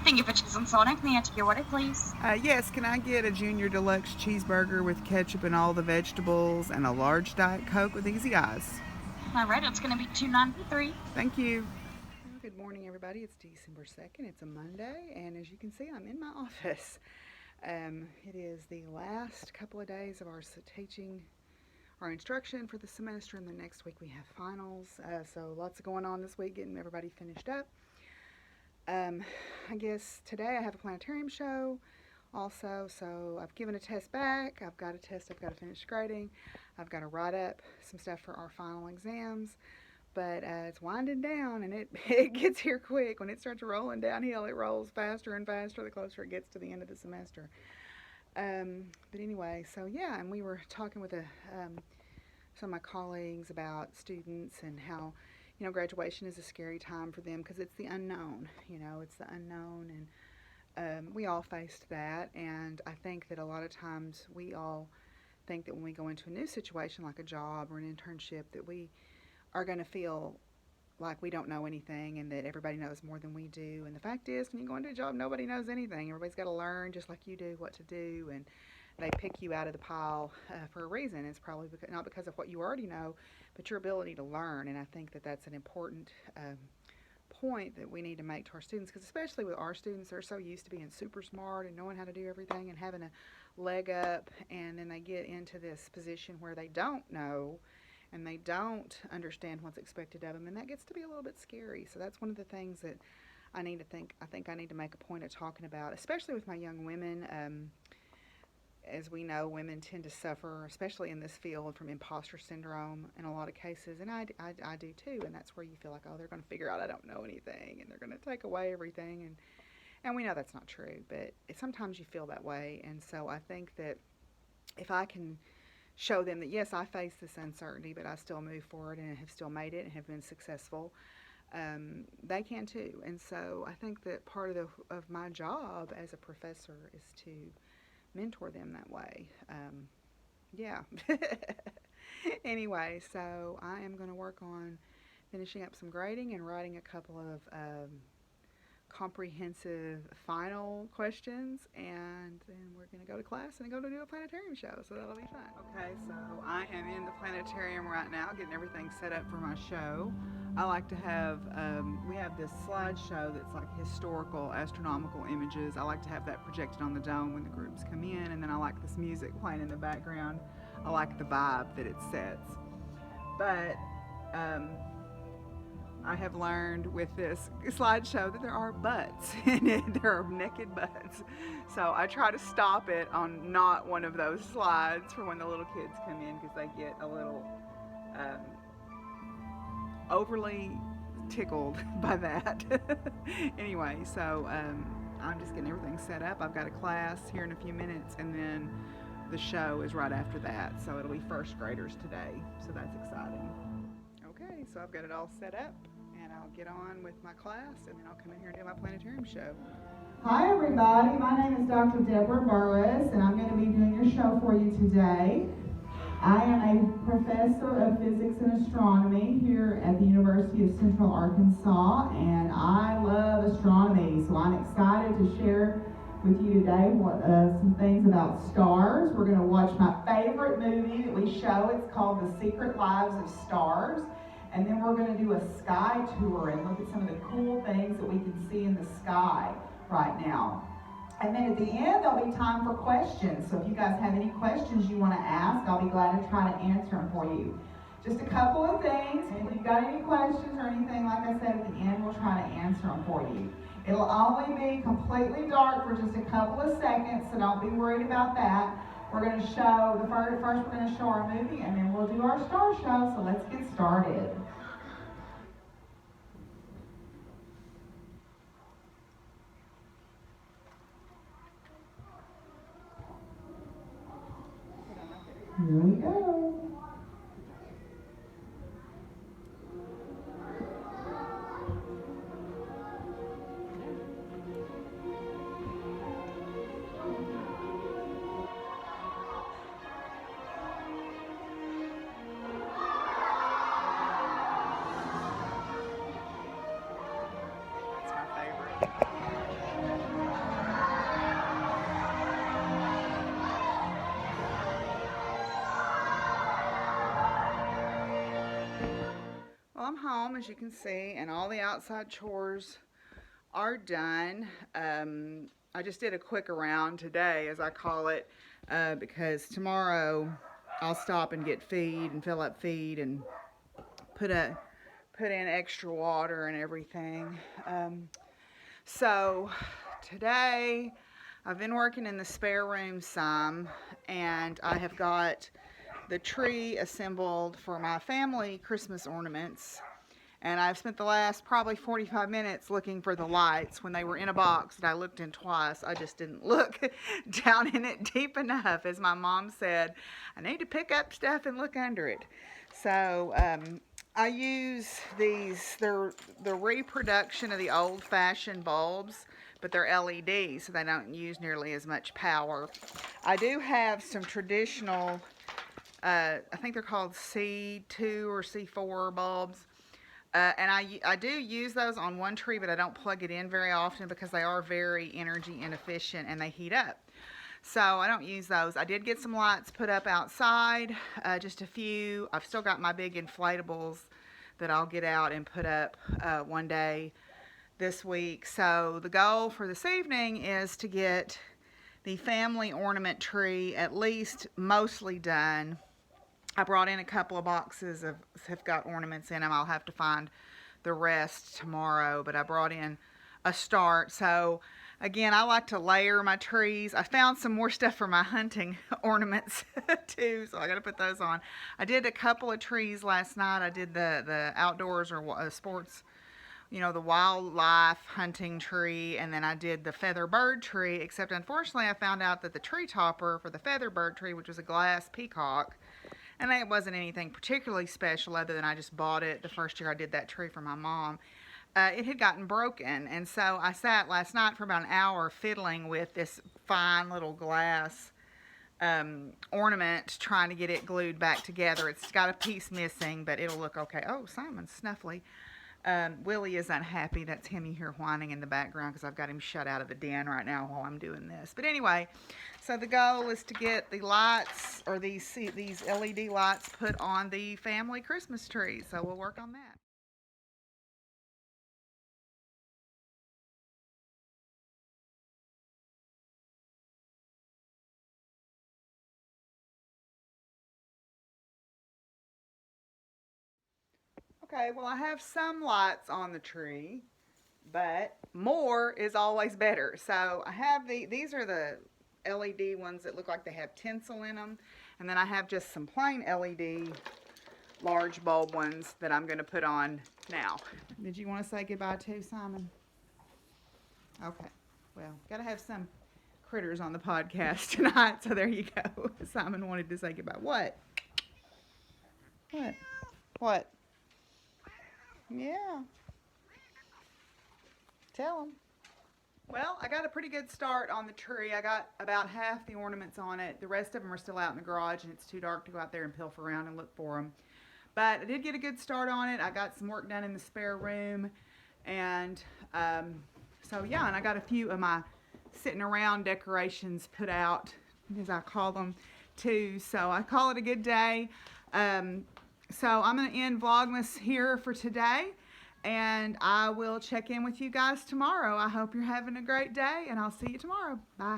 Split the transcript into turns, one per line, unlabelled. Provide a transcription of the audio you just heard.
Thank you for choosing Sonic. May I take your order, please?
Yes, can I get a junior deluxe cheeseburger with ketchup and all the vegetables and a large Diet Coke with easy ice?
All right, it's going to be $2.93.
Thank you. Well, good morning, everybody. It's December 2nd. It's a Monday, and as you can see, I'm in my office. It is the last couple of days of our teaching, our instruction for the semester, and the next week we have finals. So lots going on this week, getting everybody finished up. I guess today I have a planetarium show also, so I've given a test back. I've got a test I've got to finish grading. I've got to write up some stuff for our final exams. But it's winding down, and it gets here quick. When it starts rolling downhill, it rolls faster and faster the closer it gets to the end of the semester. But anyway, so yeah, and we were talking with some of my colleagues about students and how, graduation is a scary time for them because it's the unknown. It's the unknown, and we all faced that. And I think that a lot of times we all think that when we go into a new situation like a job or an internship that we are going to feel like we don't know anything and that everybody knows more than we do. And the fact is, when you go into a job, nobody knows anything. Everybody's got to learn just like you do what to do, and they pick you out of the pile for a reason. It's probably not because of what you already know, but your ability to learn. And I think that that's an important point that we need to make to our students, because especially with our students, they're so used to being super smart and knowing how to do everything and having a leg up, and then they get into this position where they don't know and they don't understand what's expected of them, and that gets to be a little bit scary. So that's one of the things that I think I need to make a point of talking about, especially with my young women. As we know, women tend to suffer, especially in this field, from imposter syndrome in a lot of cases, and I do too. And that's where you feel like, oh, they're going to figure out I don't know anything, and they're going to take away everything, and we know that's not true, but sometimes you feel that way. And so I think that if I can show them that yes, I face this uncertainty, but I still move forward and have still made it and have been successful, they can too. And so I think that part of my job as a professor is to mentor them that way. Yeah. Anyway, so I am going to work on finishing up some grading and writing a couple of comprehensive final questions, and then we're going to go to class and go to do a planetarium show, so that'll be fun. Okay, so I am in the planetarium right now getting everything set up for my show. I like to have, we have this slideshow that's like historical astronomical images. I like to have that projected on the dome when the groups come in, and then I like this music playing in the background. I like the vibe that it sets. But I have learned with this slideshow that there are butts in it. There are naked butts. So I try to stop it on not one of those slides for when the little kids come in, because they get a little overly tickled by that. Anyway, so I'm just getting everything set up. I've got a class here in a few minutes, and then the show is right after that. So it'll be first graders today. So that's exciting. Okay, so I've got it all set up, and I'll get on with my class, and then I'll come in here and do my planetarium show.
Hi everybody, my name is Dr. Deborah Burris, and I'm going to be doing your show for you today. I am a professor of physics and astronomy here at the University of Central Arkansas, and I love astronomy, so I'm excited to share with you today some things about stars. We're going to watch my favorite movie that we show. It's called The Secret Lives of Stars. And then we're going to do a sky tour and look at some of the cool things that we can see in the sky right now. And then at the end, there'll be time for questions. So if you guys have any questions you want to ask, I'll be glad to try to answer them for you. Just a couple of things. If you've got any questions or anything, like I said, at the end, we'll try to answer them for you. It'll only be completely dark for just a couple of seconds, so don't be worried about that. We're going to show, first we're going to show our movie, and then we'll do our star show, so let's get started. Here we go.
home, as you can see, and all the outside chores are done. I just did a quick around today, as I call it, because tomorrow I'll stop and get feed and fill up feed and put in extra water and everything. So today I've been working in the spare room some, and I have got the tree assembled for my family Christmas ornaments. And I've spent the last probably 45 minutes looking for the lights. When they were in a box that I looked in twice, I just didn't look down in it deep enough. As my mom said, I need to pick up stuff and look under it. So I use these, they're the reproduction of the old-fashioned bulbs, but they're LED, so they don't use nearly as much power. I do have some traditional, I think they're called C2 or C4 bulbs. And I do use those on one tree, but I don't plug it in very often because they are very energy inefficient and they heat up. So I don't use those. I did get some lights put up outside, just a few. I've still got my big inflatables that I'll get out and put up one day this week. So the goal for this evening is to get the family ornament tree at least mostly done. I brought in a couple of boxes have got ornaments in them. I'll have to find the rest tomorrow, but I brought in a start. So again, I like to layer my trees. I found some more stuff for my hunting ornaments too, so I got to put those on. I did a couple of trees last night. I did the outdoors or sports, you know, the wildlife hunting tree, and then I did the feather bird tree, except unfortunately I found out that the tree topper for the feather bird tree, which was a glass peacock, and it wasn't anything particularly special other than I just bought it the first year I did that tree for my mom. It had gotten broken, and so I sat last night for about an hour fiddling with this fine little glass ornament, trying to get it glued back together. It's got a piece missing, but it'll look okay. Oh, Simon's snuffly. Willie is unhappy. That's him you hear whining in the background because I've got him shut out of the den right now while I'm doing this. But anyway, so the goal is to get the lights, or these LED lights, put on the family Christmas tree. So we'll work on that. Okay, well, I have some lights on the tree, but more is always better. So I have these are the LED ones that look like they have tinsel in them. And then I have just some plain LED large bulb ones that I'm going to put on now. Did you want to say goodbye too, Simon? Okay, well, got to have some critters on the podcast tonight, so there you go. Simon wanted to say goodbye. What? What? What? Yeah. Tell them. Well, I got a pretty good start on the tree. I got about half the ornaments on it. The rest of them are still out in the garage, and it's too dark to go out there and pilfer around and look for them. But I did get a good start on it. I got some work done in the spare room. And so, yeah, and I got a few of my sitting around decorations put out, as I call them, too. So I call it a good day. So I'm going to end Vlogmas here for today, and I will check in with you guys tomorrow. I hope you're having a great day, and I'll see you tomorrow. Bye.